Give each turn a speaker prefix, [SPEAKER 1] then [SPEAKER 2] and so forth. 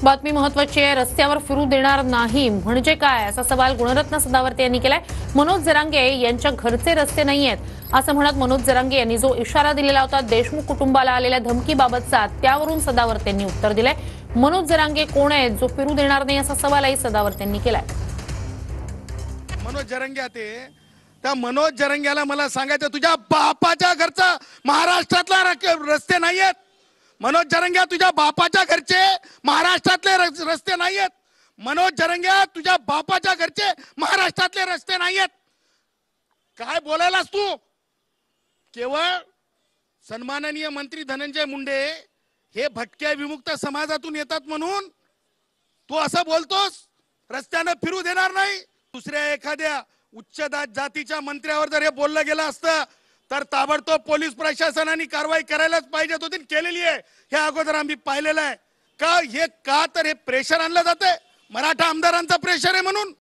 [SPEAKER 1] बातमी महत्वाची आहे. रस्त्यावर फिरू देणार नाही म्हणजे काय, असा सवाल गुणरत्न सदावर्ते यांनी केलाय. मनोज जरांगे यांच्या घरचे रस्ते नाहीयेत असं म्हणत मनोज जरांगे यांनी जो इशारा दिलेला होता देशमुख कुटुंबाला आलेल्या धमकीबाबतचा, त्यावरून सदावर्ते यांनी उत्तर दिलंय. मनोज जरांगे कोण आहेत जो फिरू देणार नाही, असा सवालही सदावर्ते यांनी केलाय.
[SPEAKER 2] मनोज जरंगे त्या मनोज जरंग्याला मला सांगायचं, तुझ्या बापाच्या घरचा महाराष्ट्रातला रस्ते नाहीयेत. मनोज जरंग्या, तुझ्या बापाच्या घरचे महाराष्ट्रातले रस्ते नाहीयेत. मनोज जरंग्या, तुझ्या बापाच्या घरचे महाराष्ट्रातले रस्ते नाहीयेत. काय बोलायलास तू? केवळ सन्माननीय मंत्री धनंजय मुंडे हे भटक्या विमुक्त समाजातून येतात म्हणून तू असं बोलतोस रस्त्यानं फिरू देणार नाही. दुसऱ्या एखाद्या उच्च जातीच्या मंत्र्यावर जर हे बोललं गेलं असतं तर ताबडतोब पोलीस प्रशासनाने कारवाई करायलाच पाहिजे होती, केलेली आहे. हे अगोदर आम्ही पाहिलेलं आहे. का तर हे प्रेशर आणलं जाते, मराठा आमदारांचा प्रेशर आहे म्हणून.